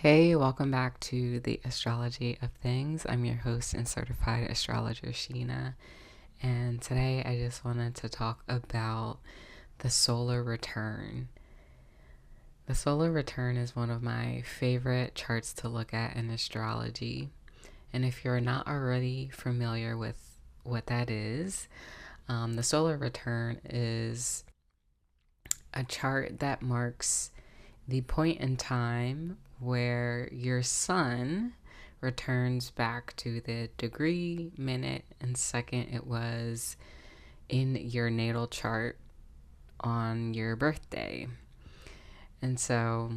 Hey, welcome back to the Astrology of Things. I'm your host and certified astrologer, Sheena. And today I just wanted to talk about the solar return. The solar return is one of my favorite charts to look at in astrology. And if you're not already familiar with what that is, the solar return is a chart that marks the point in time where your sun returns back to the degree, minute, and second it was in your natal chart on your birthday. And so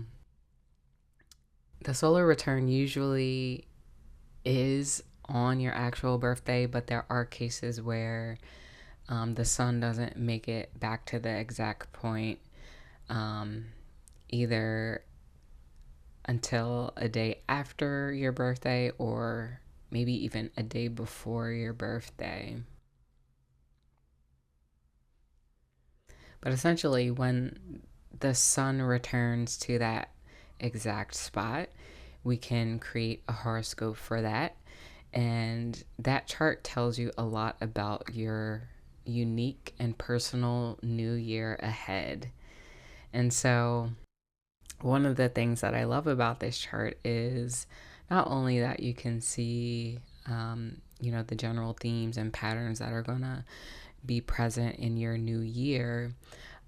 the solar return usually is on your actual birthday, but there are cases where the sun doesn't make it back to the exact point, either until a day after your birthday or maybe even a day before your birthday. But essentially, when the sun returns to that exact spot, we can create a horoscope for that. And that chart tells you a lot about your unique and personal new year ahead. And so, one of the things that I love about this chart is not only that you can see, the general themes and patterns that are going to be present in your new year,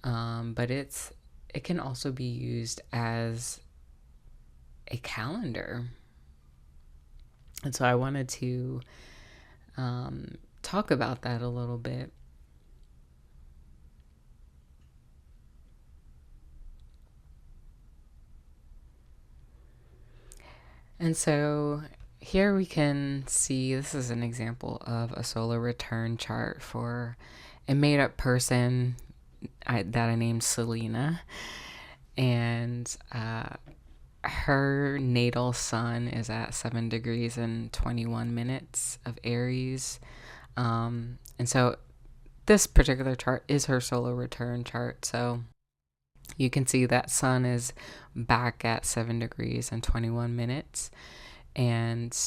but it can also be used as a calendar. And so I wanted to talk about that a little bit. And so here we can see this is an example of a solar return chart for a made up person that I named Selena. And her natal sun is at 7 degrees and 21 minutes of Aries. And so this particular chart is her solar return chart. So you can see that sun is back at 7 degrees and 21 minutes. And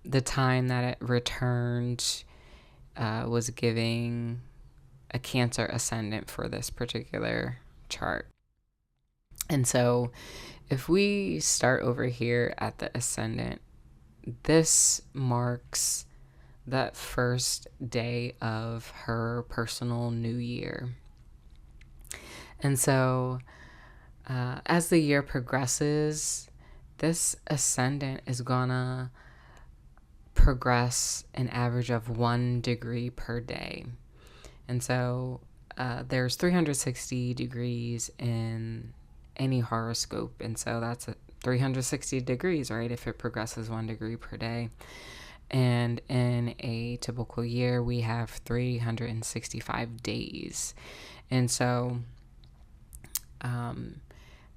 the time that it returned was giving a Cancer ascendant for this particular chart. And so if we start over here at the ascendant, this marks that first day of her personal new year. And so as the year progresses, this ascendant is gonna progress an average of 1 degree per day. And so there's 360 degrees in any horoscope. And so that's 360 degrees, right? If it progresses 1 degree per day. And in a typical year, we have 365 days. And so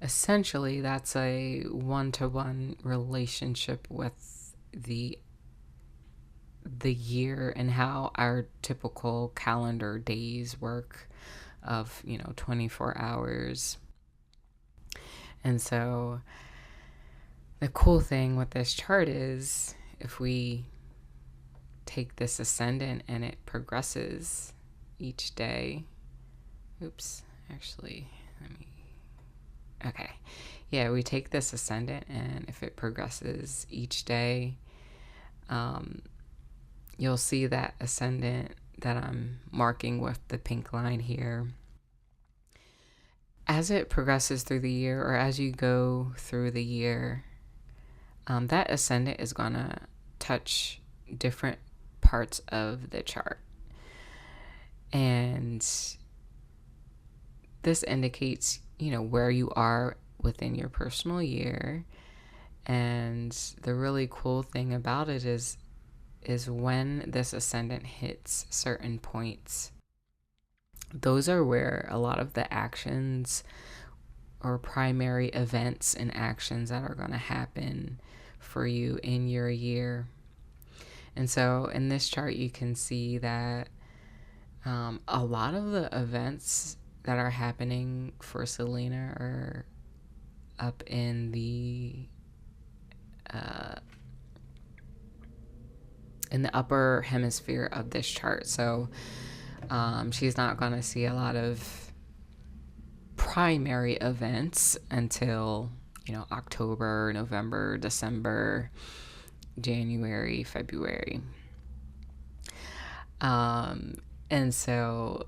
essentially, that's a one-to-one relationship with the year and how our typical calendar days work of 24 hours. And so the cool thing with this chart is if we take this ascendant and it progresses each day. We take this ascendant and if it progresses each day, you'll see that ascendant that I'm marking with the pink line here. As it progresses through the year, or as you go through the year, that ascendant is going to touch different parts of the chart. And this indicates, where you are within your personal year. And the really cool thing about it is when this ascendant hits certain points, those are where a lot of the actions or primary events and actions that are going to happen for you in your year. And so in this chart, you can see that a lot of the events that are happening for Selena are up in the upper hemisphere of this chart. So she's not going to see a lot of primary events until, October, November, December, January, February. And so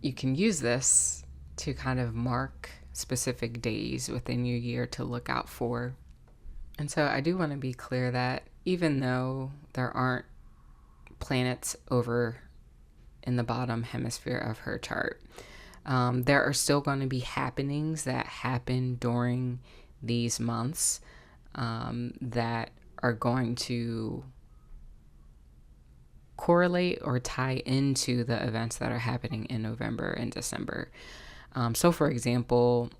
you can use this to kind of mark specific days within your year to look out for. And so I do want to be clear that even though there aren't planets over in the bottom hemisphere of her chart, there are still going to be happenings that happen during these months that are going to correlate or tie into the events that are happening in November and December. So for example,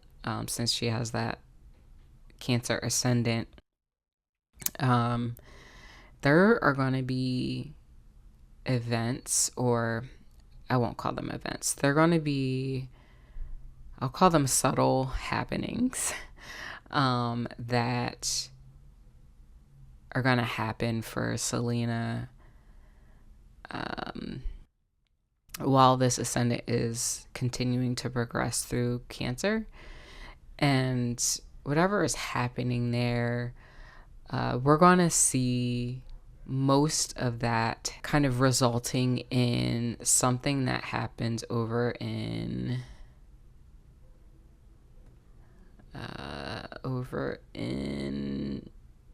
since she has that Cancer ascendant, there are going to be events, or I won't call them events. They're going to be, I'll call them subtle happenings that are going to happen for Selena while this ascendant is continuing to progress through Cancer. And whatever is happening there, we're going to see most of that kind of resulting in something that happens over in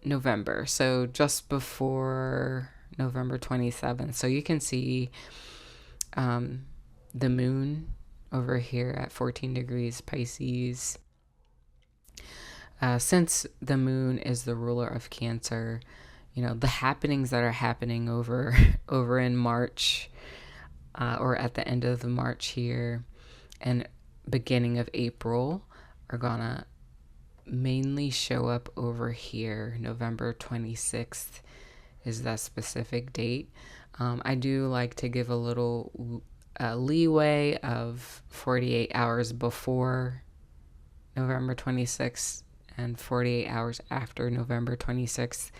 November. So just before November 27th. So you can see the moon over here at 14 degrees Pisces. Since the moon is the ruler of Cancer, the happenings that are happening over in March, or at the end of the March here and beginning of April, are gonna mainly show up over here. November 26th is that specific date. I do like to give a little leeway of 48 hours before November 26th and 48 hours after November 26th,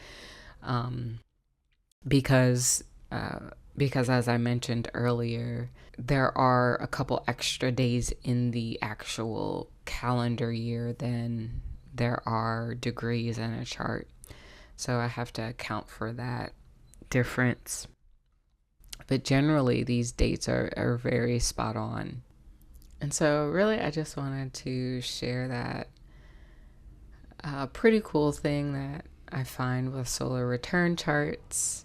because as I mentioned earlier, there are a couple extra days in the actual calendar year than there are degrees in a chart. So I have to account for that difference. But generally, these dates are very spot on. And so really, I just wanted to share that pretty cool thing that I find with solar return charts.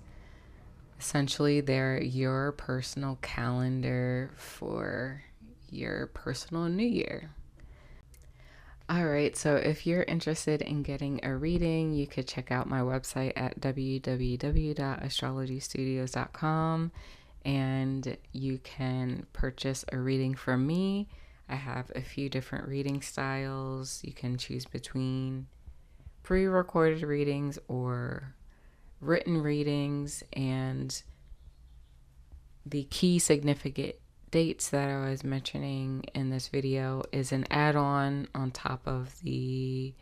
Essentially, they're your personal calendar for your personal new year. All right, so if you're interested in getting a reading, you could check out my website at www.astrologystudios.com, and you can purchase a reading from me. I have a few different reading styles. You can choose between pre-recorded readings or written readings, and the key significant dates that I was mentioning in this video is an add-on on top of the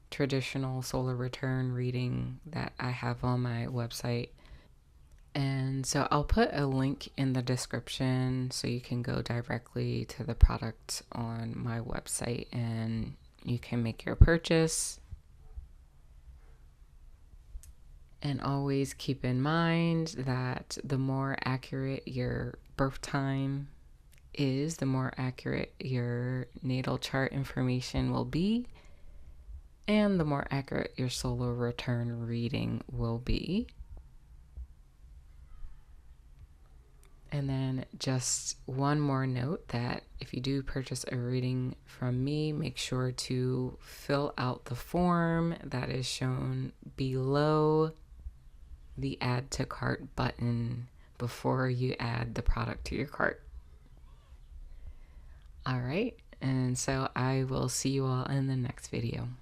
traditional solar return reading that I have on my website. And so I'll put a link in the description so you can go directly to the product on my website and you can make your purchase. And always keep in mind that the more accurate your birth time is, the more accurate your natal chart information will be, and the more accurate your solar return reading will be. And then just one more note that if you do purchase a reading from me, make sure to fill out the form that is shown below the add to cart button before you add the product to your cart. All right, and so I will see you all in the next video.